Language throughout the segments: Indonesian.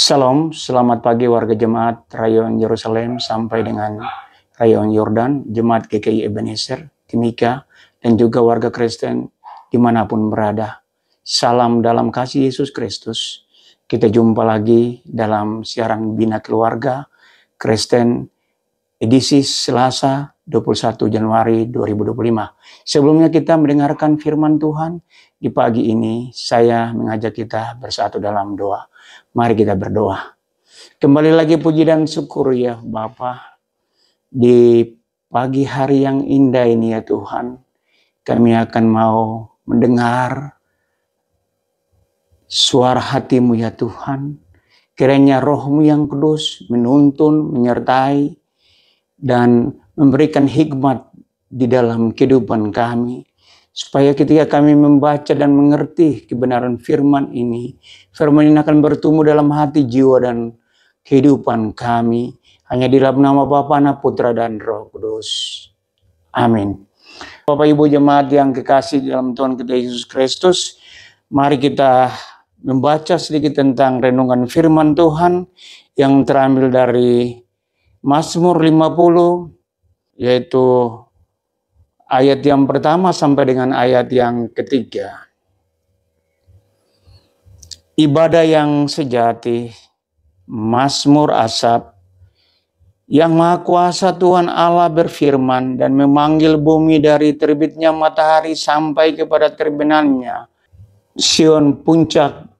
Salam, selamat pagi warga jemaat Rayon Yerusalem sampai dengan Rayon Yordan, jemaat GKI Ebenezer, Timika, dan juga warga Kristen dimanapun berada. Salam dalam kasih Yesus Kristus. Kita jumpa lagi dalam siaran Bina Keluarga Kristen edisi Selasa 21 Januari 2025. Sebelumnya kita mendengarkan firman Tuhan, di pagi ini saya mengajak kita bersatu dalam doa. Mari kita berdoa. Kembali lagi puji dan syukur ya Bapa, di pagi hari yang indah ini ya Tuhan, kami akan mau mendengar suara hati-Mu ya Tuhan. Kiranya Roh-Mu yang kudus menuntun, menyertai, dan memberikan hikmat di dalam kehidupan kami. Supaya ketika kami membaca dan mengerti kebenaran firman ini akan bertumbuh dalam hati, jiwa, dan kehidupan kami. Hanya di dalam nama Bapa, Anak, Putra, dan Roh Kudus. Amin. Bapak Ibu jemaat yang kekasih dalam Tuhan kita Yesus Kristus, mari kita membaca sedikit tentang renungan firman Tuhan yang terambil dari Mazmur 50, yaitu ayat yang pertama sampai dengan ayat yang ketiga. Ibadah yang sejati, Mazmur Asaf. Yang Maha Kuasa Tuhan Allah berfirman dan memanggil bumi dari terbitnya matahari sampai kepada terbenamnya. Sion, puncak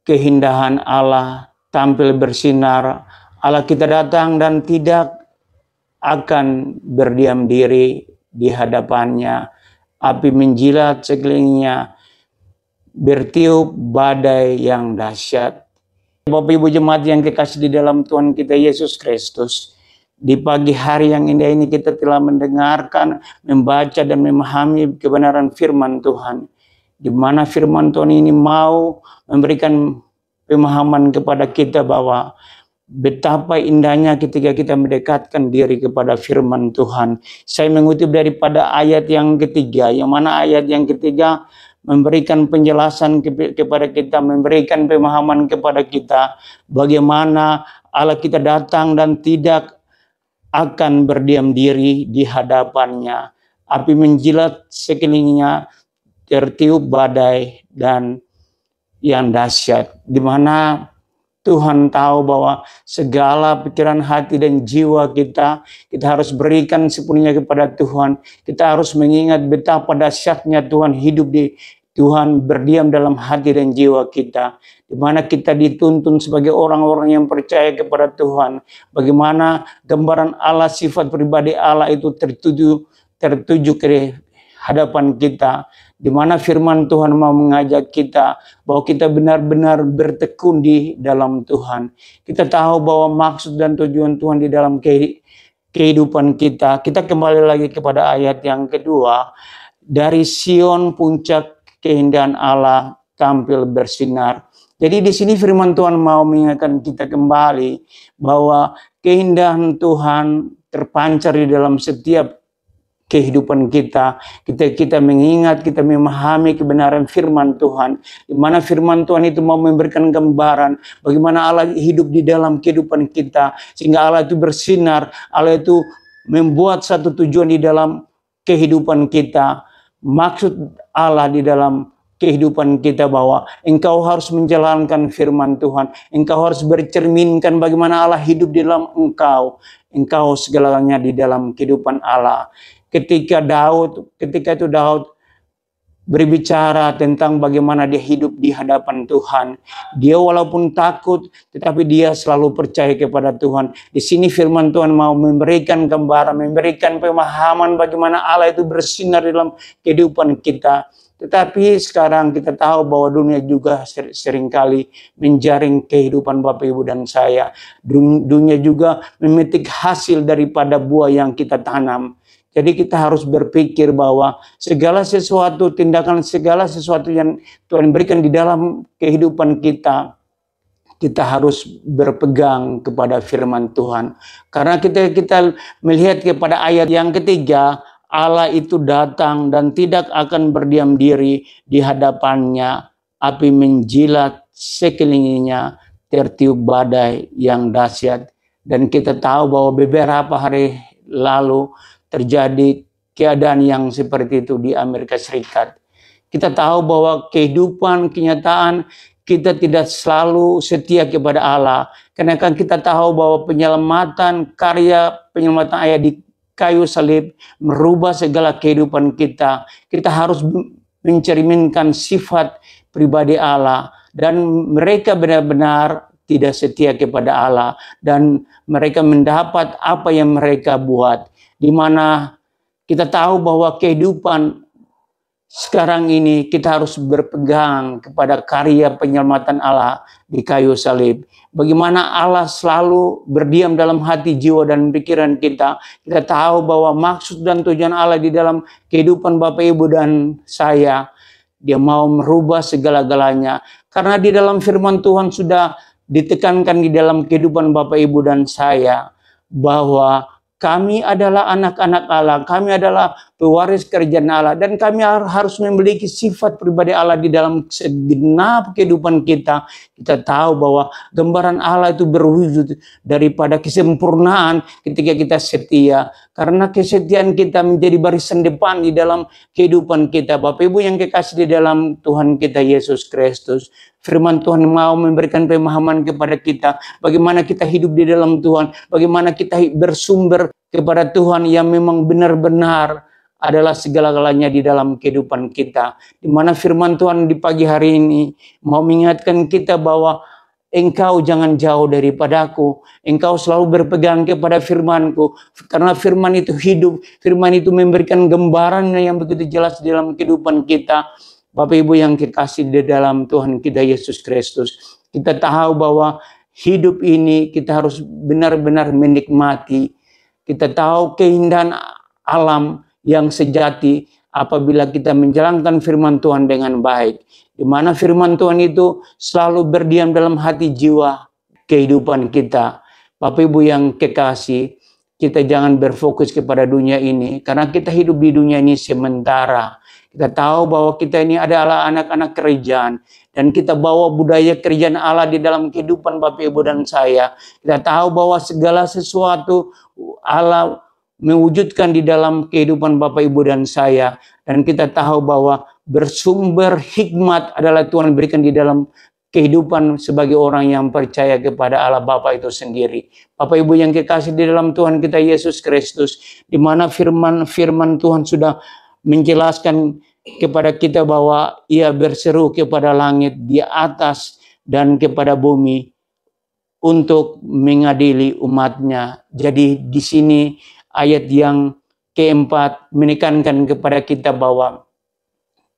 keindahan Allah, tampil bersinar. Allah kita datang dan tidak akan berdiam diri di hadapannya. Api menjilat sekelilingnya, bertiup badai yang dahsyat. Bapak Ibu jemaat yang kekasih di dalam Tuhan kita Yesus Kristus, di pagi hari yang indah ini kita telah mendengarkan, membaca dan memahami kebenaran firman Tuhan, di mana firman Tuhan ini mau memberikan pemahaman kepada kita bahwa betapa indahnya ketika kita mendekatkan diri kepada firman Tuhan. Saya mengutip daripada ayat yang ketiga, yang mana ayat yang ketiga memberikan penjelasan kepada kita, memberikan pemahaman kepada kita bagaimana Allah kita datang dan tidak akan berdiam diri di hadapannya. Api menjilat sekelilingnya, tertiup badai dan yang dahsyat, di mana Tuhan tahu bahwa segala pikiran hati dan jiwa kita harus berikan sepenuhnya kepada Tuhan. Kita harus mengingat betapa dahsyatnya Tuhan hidup di Tuhan, berdiam dalam hati dan jiwa kita. Di mana kita dituntun sebagai orang-orang yang percaya kepada Tuhan. Bagaimana gambaran Allah, sifat pribadi Allah itu tertuju ke hadapan kita, di mana firman Tuhan mau mengajak kita bahwa kita benar-benar bertekun di dalam Tuhan. Kita tahu bahwa maksud dan tujuan Tuhan di dalam kehidupan kita. Kita kembali lagi kepada ayat yang kedua. Dari Sion, puncak keindahan Allah tampil bersinar. Jadi di sini firman Tuhan mau mengingatkan kita kembali bahwa keindahan Tuhan terpancar di dalam setiap kehidupan kita. Kita mengingat, kita memahami kebenaran firman Tuhan, di mana firman Tuhan itu mau memberikan gambaran bagaimana Allah hidup di dalam kehidupan kita, sehingga Allah itu bersinar, Allah itu membuat satu tujuan di dalam kehidupan kita. Maksud Allah di dalam kehidupan kita bahwa engkau harus menjalankan firman Tuhan, engkau harus bercerminkan bagaimana Allah hidup di dalam engkau segalanya di dalam kehidupan Allah. Ketika itu Daud berbicara tentang bagaimana dia hidup di hadapan Tuhan. Dia walaupun takut, tetapi dia selalu percaya kepada Tuhan. Di sini firman Tuhan mau memberikan gambaran, memberikan pemahaman bagaimana Allah itu bersinar dalam kehidupan kita. Tetapi sekarang kita tahu bahwa dunia juga seringkali menjaring kehidupan Bapak Ibu dan saya. Dunia juga memetik hasil daripada buah yang kita tanam. Jadi kita harus berpikir bahwa segala sesuatu, tindakan segala sesuatu yang Tuhan berikan di dalam kehidupan kita harus berpegang kepada firman Tuhan. Karena kita melihat kepada ayat yang ketiga, Allah itu datang dan tidak akan berdiam diri di hadapannya. Api menjilat sekelilingnya, tertiup badai yang dahsyat. Dan kita tahu bahwa beberapa hari lalu terjadi keadaan yang seperti itu di Amerika Serikat. Kita tahu bahwa kehidupan, kenyataan kita tidak selalu setia kepada Allah. Karena kan kita tahu bahwa karya penyelamatan ayat di kayu salib merubah segala kehidupan kita. Kita harus mencerminkan sifat pribadi Allah. Dan mereka benar-benar tidak setia kepada Allah. Dan mereka mendapat apa yang mereka buat. Di mana kita tahu bahwa kehidupan sekarang ini kita harus berpegang kepada karya penyelamatan Allah di kayu salib. Bagaimana Allah selalu berdiam dalam hati, jiwa, dan pikiran kita. Kita tahu bahwa maksud dan tujuan Allah di dalam kehidupan Bapak, Ibu, dan saya. Dia mau merubah segala-galanya. Karena di dalam firman Tuhan sudah ditekankan di dalam kehidupan Bapak, Ibu, dan saya. Bahwa kami adalah anak-anak Allah, kami adalah pewaris kerajaan Allah, dan kami harus memiliki sifat pribadi Allah di dalam segenap kehidupan kita. Kita tahu bahwa gambaran Allah itu berwujud daripada kesempurnaan ketika kita setia. Karena kesetiaan kita menjadi barisan depan di dalam kehidupan kita. Bapak Ibu yang kekasih di dalam Tuhan kita Yesus Kristus. Firman Tuhan mau memberikan pemahaman kepada kita. Bagaimana kita hidup di dalam Tuhan. Bagaimana kita bersumber kepada Tuhan yang memang benar-benar adalah segala-galanya di dalam kehidupan kita. Di mana firman Tuhan di pagi hari ini mau mengingatkan kita bahwa engkau jangan jauh daripadaku. Engkau selalu berpegang kepada firman-Ku. Karena firman itu hidup. Firman itu memberikan gambaran yang begitu jelas di dalam kehidupan kita. Bapak Ibu yang kekasih di dalam Tuhan kita Yesus Kristus. Kita tahu bahwa hidup ini kita harus benar-benar menikmati. Kita tahu keindahan alam yang sejati apabila kita menjalankan firman Tuhan dengan baik. Di mana firman Tuhan itu selalu berdiam dalam hati jiwa kehidupan kita. Bapak Ibu yang kekasih, kita jangan berfokus kepada dunia ini. Karena kita hidup di dunia ini sementara. Kita tahu bahwa kita ini adalah anak-anak kerajaan. Dan kita bawa budaya kerajaan Allah di dalam kehidupan Bapak, Ibu, dan saya. Kita tahu bahwa segala sesuatu Allah mewujudkan di dalam kehidupan Bapak, Ibu, dan saya. Dan kita tahu bahwa bersumber hikmat adalah Tuhan berikan di dalam kehidupan sebagai orang yang percaya kepada Allah Bapa itu sendiri. Bapak Ibu yang kekasih di dalam Tuhan kita Yesus Kristus. Di mana firman Tuhan sudah menjelaskan kepada kita bahwa ia berseru kepada langit di atas dan kepada bumi untuk mengadili umatnya. Jadi di sini ayat yang keempat menekankan kepada kita bahwa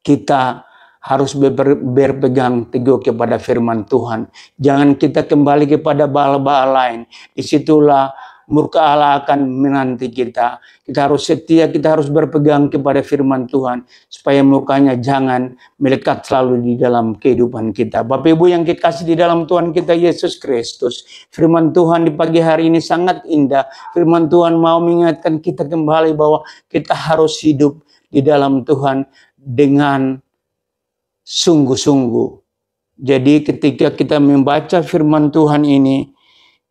kita harus berpegang teguh kepada firman Tuhan. Jangan kita kembali kepada baal-baal lain. Disitulah murka Allah akan menanti kita. Kita harus setia, kita harus berpegang kepada firman Tuhan. Supaya murkanya jangan melekat selalu di dalam kehidupan kita. Bapak Ibu yang kekasih di dalam Tuhan kita Yesus Kristus. Firman Tuhan di pagi hari ini sangat indah. Firman Tuhan mau mengingatkan kita kembali bahwa kita harus hidup di dalam Tuhan dengan sungguh-sungguh. Jadi ketika kita membaca firman Tuhan ini,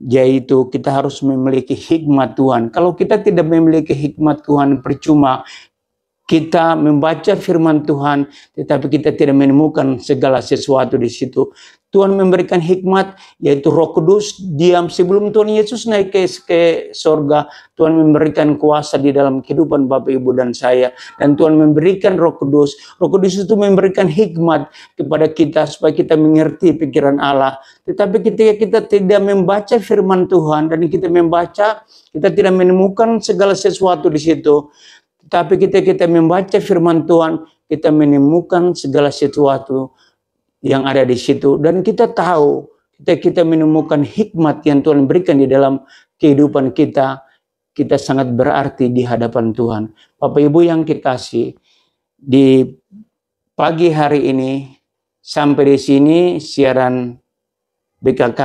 yaitu kita harus memiliki hikmat Tuhan. Kalau kita tidak memiliki hikmat Tuhan, percuma kita membaca firman Tuhan, tetapi kita tidak menemukan segala sesuatu di situ. Tuhan memberikan hikmat, yaitu Roh Kudus diam sebelum Tuhan Yesus naik ke sorga. Tuhan memberikan kuasa di dalam kehidupan Bapak, Ibu, dan saya. Dan Tuhan memberikan Roh Kudus. Roh Kudus itu memberikan hikmat kepada kita supaya kita mengerti pikiran Allah. Tetapi ketika kita tidak membaca firman Tuhan dan kita membaca, kita tidak menemukan segala sesuatu di situ. Tetapi ketika kita membaca firman Tuhan, kita menemukan segala sesuatu yang ada di situ. Dan kita tahu, kita menemukan hikmat yang Tuhan berikan di dalam kehidupan kita, kita sangat berarti di hadapan Tuhan. Bapak Ibu yang kekasih, di pagi hari ini, sampai di sini siaran BKK,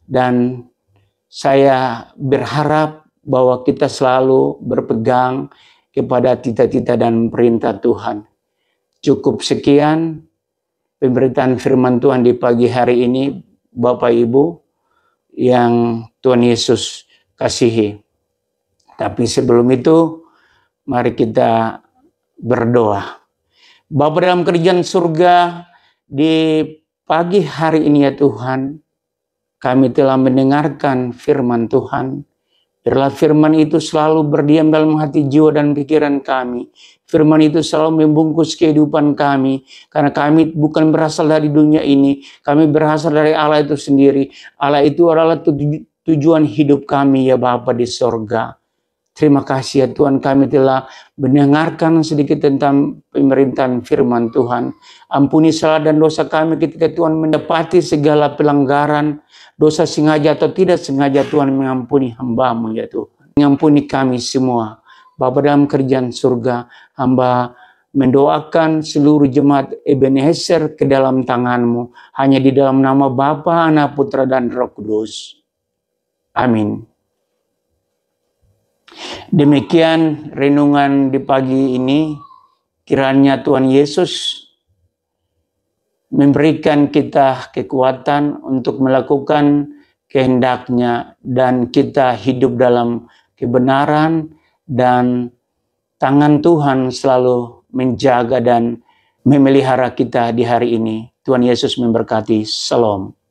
dan saya berharap bahwa kita selalu berpegang kepada cita-cita dan perintah Tuhan. Cukup sekian pemberitaan firman Tuhan di pagi hari ini. Bapak Ibu yang Tuhan Yesus kasihi. Tapi sebelum itu, mari kita berdoa. Bapa dalam kerajaan surga, di pagi hari ini ya Tuhan, kami telah mendengarkan firman Tuhan. Biarlah firman itu selalu berdiam dalam hati, jiwa, dan pikiran kami. Firman itu selalu membungkus kehidupan kami. Karena kami bukan berasal dari dunia ini. Kami berasal dari Allah itu sendiri. Allah itu adalah tujuan hidup kami ya Bapa di sorga. Terima kasih ya Tuhan, kami telah mendengarkan sedikit tentang pemerintahan firman Tuhan. Ampuni salah dan dosa kami ketika Tuhan mendapati segala pelanggaran, dosa sengaja atau tidak sengaja. Tuhan mengampuni hamba-Mu ya Tuhan. Mengampuni kami semua. Bapa dalam kerajaan surga, hamba mendoakan seluruh jemaat Ebenezer ke dalam tangan-Mu. Hanya di dalam nama Bapa, Anak, Putra, dan Roh Kudus. Amin. Demikian renungan di pagi ini. Kiranya Tuhan Yesus memberikan kita kekuatan untuk melakukan kehendak-Nya, dan kita hidup dalam kebenaran, dan tangan Tuhan selalu menjaga dan memelihara kita di hari ini. Tuhan Yesus memberkati. Shalom.